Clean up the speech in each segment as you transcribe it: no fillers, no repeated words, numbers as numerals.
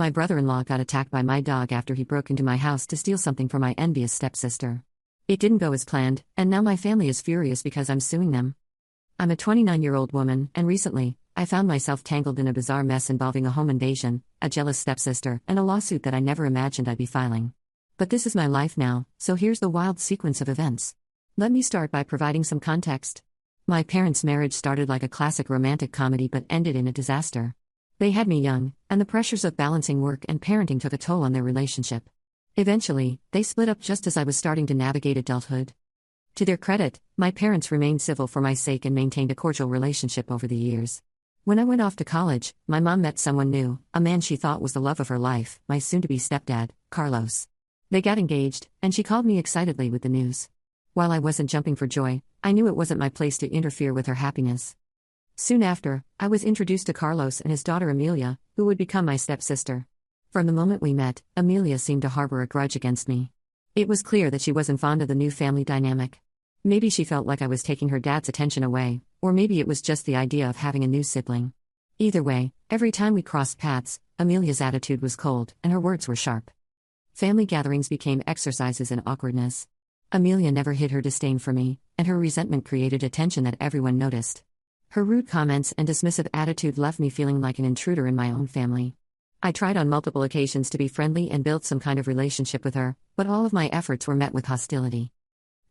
My brother-in-law got attacked by my dog after he broke into my house to steal something from my envious stepsister. It didn't go as planned, and now my family is furious because I'm suing them. I'm a 29-year-old woman, and recently, I found myself tangled in a bizarre mess involving a home invasion, a jealous stepsister, and a lawsuit that I never imagined I'd be filing. But this is my life now, so here's the wild sequence of events. Let me start by providing some context. My parents' marriage started like a classic romantic comedy but ended in a disaster. They had me young, and the pressures of balancing work and parenting took a toll on their relationship. Eventually, they split up just as I was starting to navigate adulthood. To their credit, my parents remained civil for my sake and maintained a cordial relationship over the years. When I went off to college, my mom met someone new, a man she thought was the love of her life, my soon-to-be stepdad, Carlos. They got engaged, and she called me excitedly with the news. While I wasn't jumping for joy, I knew it wasn't my place to interfere with her happiness. Soon after, I was introduced to Carlos and his daughter Amelia, who would become my stepsister. From the moment we met, Amelia seemed to harbor a grudge against me. It was clear that she wasn't fond of the new family dynamic. Maybe she felt like I was taking her dad's attention away, or maybe it was just the idea of having a new sibling. Either way, every time we crossed paths, Amelia's attitude was cold, and her words were sharp. Family gatherings became exercises in awkwardness. Amelia never hid her disdain for me, and her resentment created a tension that everyone noticed. Her rude comments and dismissive attitude left me feeling like an intruder in my own family. I tried on multiple occasions to be friendly and build some kind of relationship with her, but all of my efforts were met with hostility.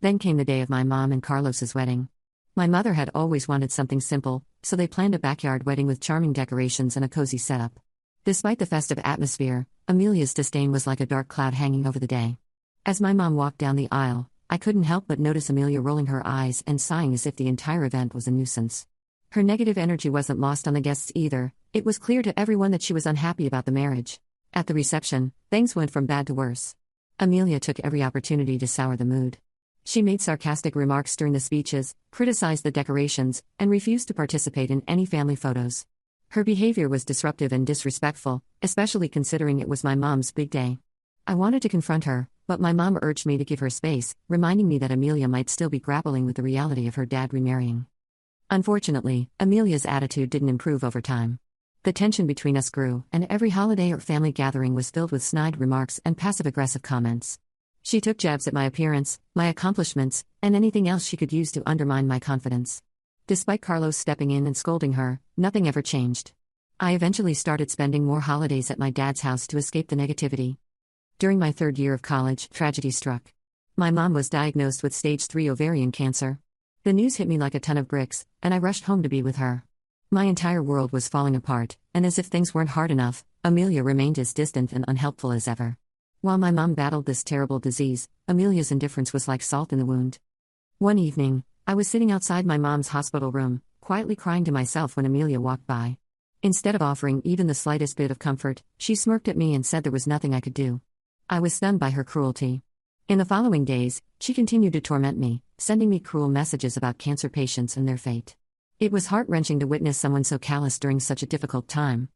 Then came the day of my mom and Carlos's wedding. My mother had always wanted something simple, so they planned a backyard wedding with charming decorations and a cozy setup. Despite the festive atmosphere, Amelia's disdain was like a dark cloud hanging over the day. As my mom walked down the aisle, I couldn't help but notice Amelia rolling her eyes and sighing as if the entire event was a nuisance. Her negative energy wasn't lost on the guests either. It was clear to everyone that she was unhappy about the marriage. At the reception, things went from bad to worse. Amelia took every opportunity to sour the mood. She made sarcastic remarks during the speeches, criticized the decorations, and refused to participate in any family photos. Her behavior was disruptive and disrespectful, especially considering it was my mom's big day. I wanted to confront her, but my mom urged me to give her space, reminding me that Amelia might still be grappling with the reality of her dad remarrying. Unfortunately, Amelia's attitude didn't improve over time. The tension between us grew, and every holiday or family gathering was filled with snide remarks and passive-aggressive comments. She took jabs at my appearance, my accomplishments, and anything else she could use to undermine my confidence. Despite Carlos stepping in and scolding her, nothing ever changed. I eventually started spending more holidays at my dad's house to escape the negativity. During my third year of college, tragedy struck. My mom was diagnosed with stage 3 ovarian cancer. The news hit me like a ton of bricks, and I rushed home to be with her. My entire world was falling apart, and as if things weren't hard enough, Amelia remained as distant and unhelpful as ever. While my mom battled this terrible disease, Amelia's indifference was like salt in the wound. One evening, I was sitting outside my mom's hospital room, quietly crying to myself when Amelia walked by. Instead of offering even the slightest bit of comfort, she smirked at me and said there was nothing I could do. I was stunned by her cruelty. In the following days, she continued to torment me, sending me cruel messages about cancer patients and their fate. It was heart-wrenching to witness someone so callous during such a difficult time.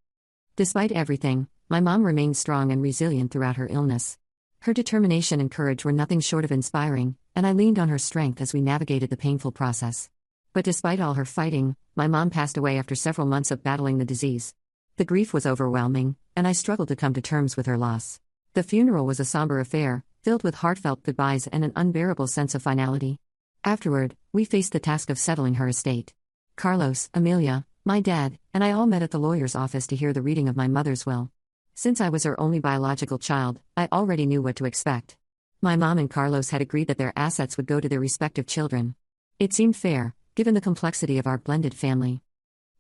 Despite everything, my mom remained strong and resilient throughout her illness. Her determination and courage were nothing short of inspiring, and I leaned on her strength as we navigated the painful process. But despite all her fighting, my mom passed away after several months of battling the disease. The grief was overwhelming, and I struggled to come to terms with her loss. The funeral was a somber affair, filled with heartfelt goodbyes and an unbearable sense of finality. Afterward, we faced the task of settling her estate. Carlos, Amelia, my dad, and I all met at the lawyer's office to hear the reading of my mother's will. Since I was her only biological child, I already knew what to expect. My mom and Carlos had agreed that their assets would go to their respective children. It seemed fair, given the complexity of our blended family.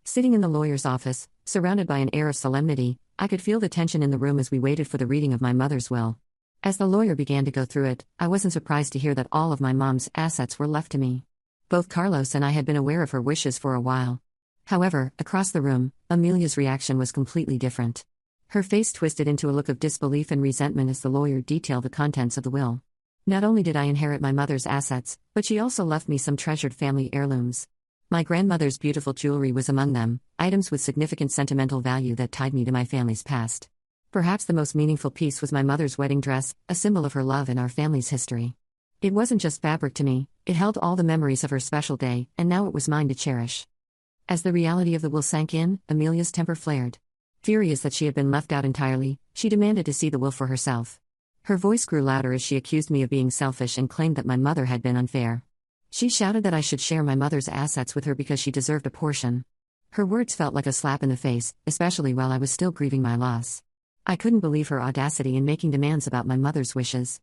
Sitting in the lawyer's office, surrounded by an air of solemnity, I could feel the tension in the room as we waited for the reading of my mother's will. As the lawyer began to go through it, I wasn't surprised to hear that all of my mom's assets were left to me. Both Carlos and I had been aware of her wishes for a while. However, across the room, Amelia's reaction was completely different. Her face twisted into a look of disbelief and resentment as the lawyer detailed the contents of the will. Not only did I inherit my mother's assets, but she also left me some treasured family heirlooms. My grandmother's beautiful jewelry was among them, items with significant sentimental value that tied me to my family's past. Perhaps the most meaningful piece was my mother's wedding dress, a symbol of her love and our family's history. It wasn't just fabric to me, it held all the memories of her special day, and now it was mine to cherish. As the reality of the will sank in, Amelia's temper flared. Furious that she had been left out entirely, she demanded to see the will for herself. Her voice grew louder as she accused me of being selfish and claimed that my mother had been unfair. She shouted that I should share my mother's assets with her because she deserved a portion. Her words felt like a slap in the face, especially while I was still grieving my loss. I couldn't believe her audacity in making demands about my mother's wishes.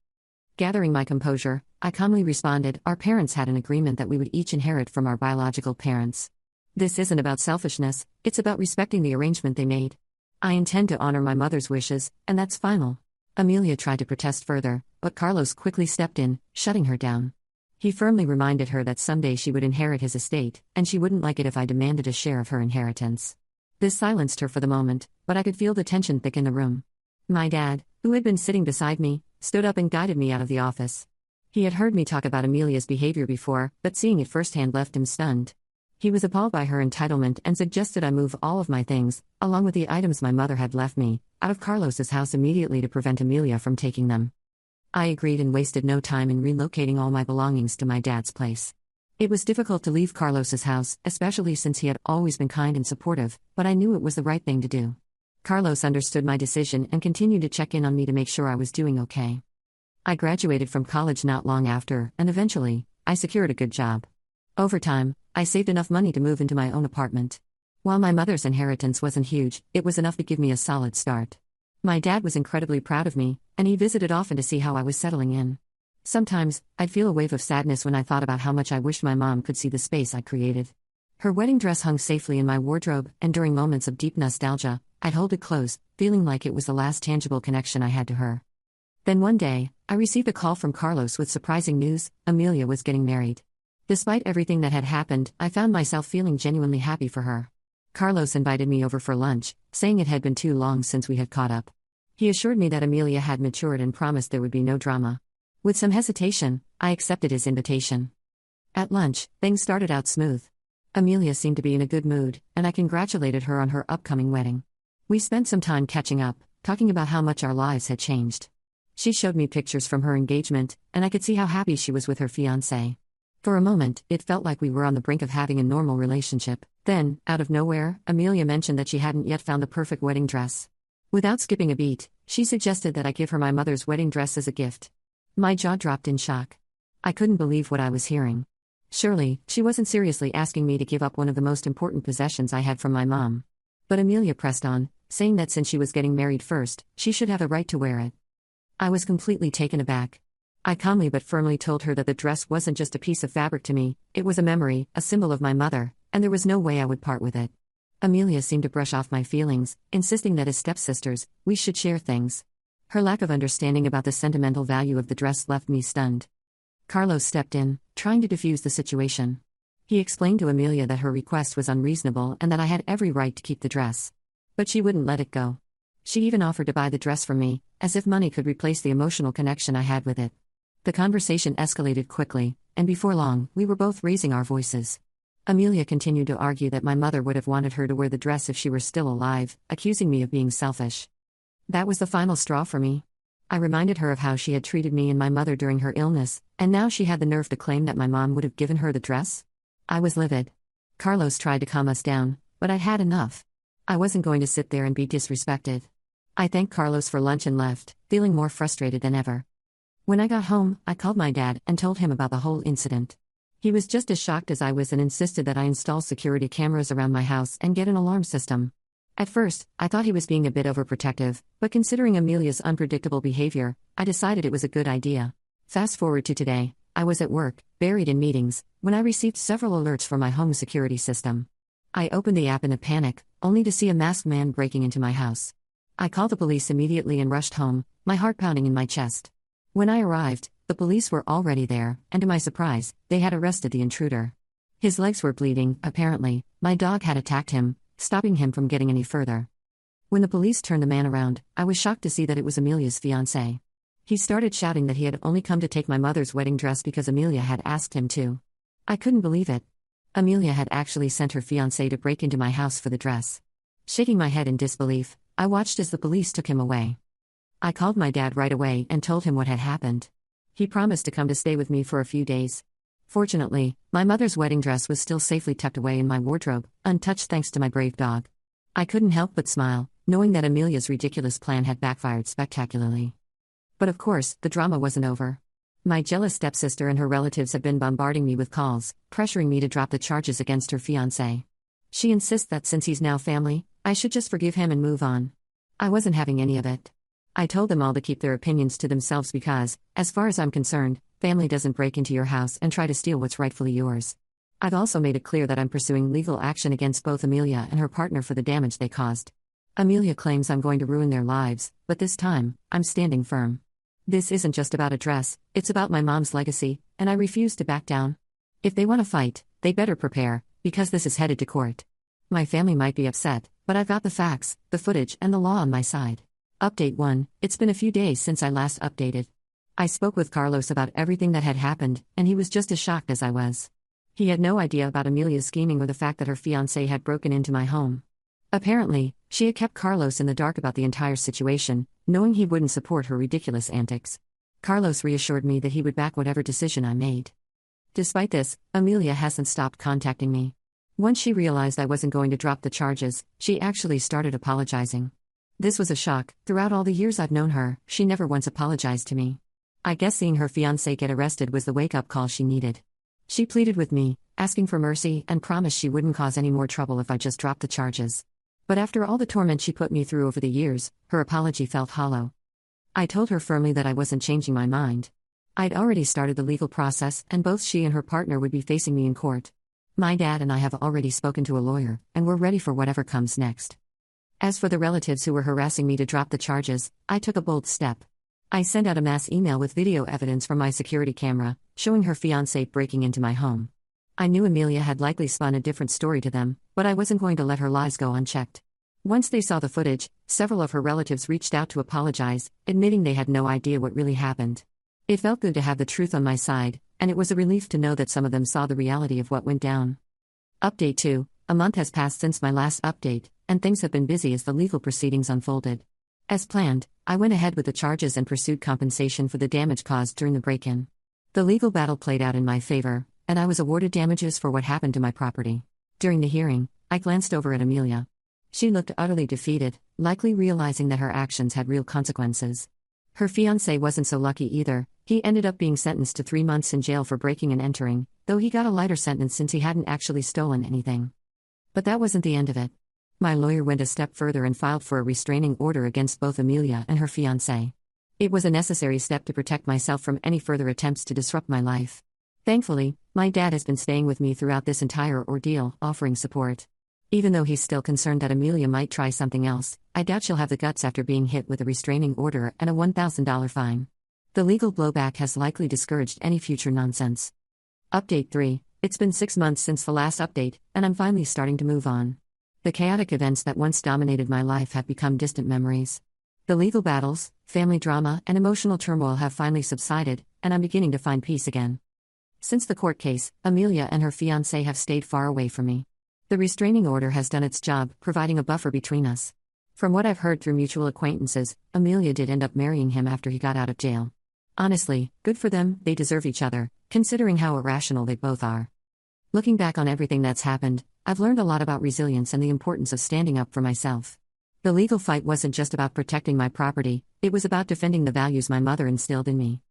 Gathering my composure, I calmly responded, "Our parents had an agreement that we would each inherit from our biological parents. This isn't about selfishness, it's about respecting the arrangement they made. I intend to honor my mother's wishes, and that's final." Amelia tried to protest further, but Carlos quickly stepped in, shutting her down. He firmly reminded her that someday she would inherit his estate, and she wouldn't like it if I demanded a share of her inheritance. This silenced her for the moment, but I could feel the tension thick in the room. My dad, who had been sitting beside me, stood up and guided me out of the office. He had heard me talk about Amelia's behavior before, but seeing it firsthand left him stunned. He was appalled by her entitlement and suggested I move all of my things, along with the items my mother had left me, out of Carlos's house immediately to prevent Amelia from taking them. I agreed and wasted no time in relocating all my belongings to my dad's place. It was difficult to leave Carlos's house, especially since he had always been kind and supportive, but I knew it was the right thing to do. Carlos understood my decision and continued to check in on me to make sure I was doing okay. I graduated from college not long after, and eventually, I secured a good job. Over time, I saved enough money to move into my own apartment. While my mother's inheritance wasn't huge, it was enough to give me a solid start. My dad was incredibly proud of me, and he visited often to see how I was settling in. Sometimes, I'd feel a wave of sadness when I thought about how much I wished my mom could see the space I created. Her wedding dress hung safely in my wardrobe, and during moments of deep nostalgia, I'd hold it close, feeling like it was the last tangible connection I had to her. Then one day, I received a call from Carlos with surprising news: Amelia was getting married. Despite everything that had happened, I found myself feeling genuinely happy for her. Carlos invited me over for lunch, saying it had been too long since we had caught up. He assured me that Amelia had matured and promised there would be no drama. With some hesitation, I accepted his invitation. At lunch, things started out smooth. Amelia seemed to be in a good mood, and I congratulated her on her upcoming wedding. We spent some time catching up, talking about how much our lives had changed. She showed me pictures from her engagement, and I could see how happy she was with her fiancé. For a moment, it felt like we were on the brink of having a normal relationship. Then, out of nowhere, Amelia mentioned that she hadn't yet found the perfect wedding dress. Without skipping a beat, she suggested that I give her my mother's wedding dress as a gift. My jaw dropped in shock. I couldn't believe what I was hearing. Surely, she wasn't seriously asking me to give up one of the most important possessions I had from my mom. But Amelia pressed on, saying that since she was getting married first, she should have the right to wear it. I was completely taken aback. I calmly but firmly told her that the dress wasn't just a piece of fabric to me, it was a memory, a symbol of my mother, and there was no way I would part with it. Amelia seemed to brush off my feelings, insisting that as stepsisters, we should share things. Her lack of understanding about the sentimental value of the dress left me stunned. Carlos stepped in, trying to defuse the situation. He explained to Amelia that her request was unreasonable and that I had every right to keep the dress. But she wouldn't let it go. She even offered to buy the dress from me, as if money could replace the emotional connection I had with it. The conversation escalated quickly, and before long, we were both raising our voices. Amelia continued to argue that my mother would have wanted her to wear the dress if she were still alive, accusing me of being selfish. That was the final straw for me. I reminded her of how she had treated me and my mother during her illness, and now she had the nerve to claim that my mom would have given her the dress? I was livid. Carlos tried to calm us down, but I'd had enough. I wasn't going to sit there and be disrespected. I thanked Carlos for lunch and left, feeling more frustrated than ever. When I got home, I called my dad and told him about the whole incident. He was just as shocked as I was and insisted that I install security cameras around my house and get an alarm system. At first, I thought he was being a bit overprotective, but considering Amelia's unpredictable behavior, I decided it was a good idea. Fast forward to today, I was at work, buried in meetings, when I received several alerts from my home security system. I opened the app in a panic, only to see a masked man breaking into my house. I called the police immediately and rushed home, my heart pounding in my chest. When I arrived, the police were already there, and to my surprise, they had arrested the intruder. His legs were bleeding, apparently. My dog had attacked him, stopping him from getting any further. When the police turned the man around, I was shocked to see that it was Amelia's fiancé. He started shouting that he had only come to take my mother's wedding dress because Amelia had asked him to. I couldn't believe it. Amelia had actually sent her fiancé to break into my house for the dress. Shaking my head in disbelief, I watched as the police took him away. I called my dad right away and told him what had happened. He promised to come to stay with me for a few days. Fortunately, my mother's wedding dress was still safely tucked away in my wardrobe, untouched thanks to my brave dog. I couldn't help but smile, knowing that Amelia's ridiculous plan had backfired spectacularly. But of course, the drama wasn't over. My jealous stepsister and her relatives have been bombarding me with calls, pressuring me to drop the charges against her fiancé. She insists that since he's now family, I should just forgive him and move on. I wasn't having any of it. I told them all to keep their opinions to themselves because, as far as I'm concerned, family doesn't break into your house and try to steal what's rightfully yours. I've also made it clear that I'm pursuing legal action against both Amelia and her partner for the damage they caused. Amelia claims I'm going to ruin their lives, but this time, I'm standing firm. This isn't just about a dress, it's about my mom's legacy, and I refuse to back down. If they want to fight, they better prepare, because this is headed to court. My family might be upset, but I've got the facts, the footage, and the law on my side. Update 1. It's been a few days since I last updated. I spoke with Carlos about everything that had happened, and he was just as shocked as I was. He had no idea about Amelia's scheming or the fact that her fiancé had broken into my home. Apparently, she had kept Carlos in the dark about the entire situation, knowing he wouldn't support her ridiculous antics. Carlos reassured me that he would back whatever decision I made. Despite this, Amelia hasn't stopped contacting me. Once she realized I wasn't going to drop the charges, she actually started apologizing. This was a shock. Throughout all the years I've known her, she never once apologized to me. I guess seeing her fiancé get arrested was the wake-up call she needed. She pleaded with me, asking for mercy, and promised she wouldn't cause any more trouble if I just dropped the charges. But after all the torment she put me through over the years, her apology felt hollow. I told her firmly that I wasn't changing my mind. I'd already started the legal process, and both she and her partner would be facing me in court. My dad and I have already spoken to a lawyer, and we're ready for whatever comes next. As for the relatives who were harassing me to drop the charges, I took a bold step. I sent out a mass email with video evidence from my security camera, showing her fiancé breaking into my home. I knew Amelia had likely spun a different story to them, but I wasn't going to let her lies go unchecked. Once they saw the footage, several of her relatives reached out to apologize, admitting they had no idea what really happened. It felt good to have the truth on my side, and it was a relief to know that some of them saw the reality of what went down. Update 2. A month has passed since my last update, and things have been busy as the legal proceedings unfolded. As planned, I went ahead with the charges and pursued compensation for the damage caused during the break-in. The legal battle played out in my favor, and I was awarded damages for what happened to my property. During the hearing, I glanced over at Amelia. She looked utterly defeated, likely realizing that her actions had real consequences. Her fiancé wasn't so lucky either. He ended up being sentenced to 3 months in jail for breaking and entering, though he got a lighter sentence since he hadn't actually stolen anything. But that wasn't the end of it. My lawyer went a step further and filed for a restraining order against both Amelia and her fiancé. It was a necessary step to protect myself from any further attempts to disrupt my life. Thankfully, my dad has been staying with me throughout this entire ordeal, offering support. Even though he's still concerned that Amelia might try something else, I doubt she'll have the guts after being hit with a restraining order and a $1,000 fine. The legal blowback has likely discouraged any future nonsense. Update 3. It's been 6 months since the last update, and I'm finally starting to move on. The chaotic events that once dominated my life have become distant memories. The legal battles, family drama, and emotional turmoil have finally subsided, and I'm beginning to find peace again. Since the court case, Amelia and her fiancé have stayed far away from me. The restraining order has done its job, providing a buffer between us. From what I've heard through mutual acquaintances, Amelia did end up marrying him after he got out of jail. Honestly, good for them, they deserve each other, considering how irrational they both are. Looking back on everything that's happened, I've learned a lot about resilience and the importance of standing up for myself. The legal fight wasn't just about protecting my property, it was about defending the values my mother instilled in me.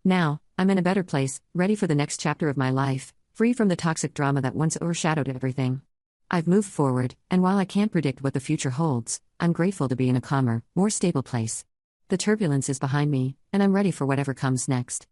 Now, I'm in a better place, ready for the next chapter of my life, free from the toxic drama that once overshadowed everything. I've moved forward, and while I can't predict what the future holds, I'm grateful to be in a calmer, more stable place. The turbulence is behind me, and I'm ready for whatever comes next.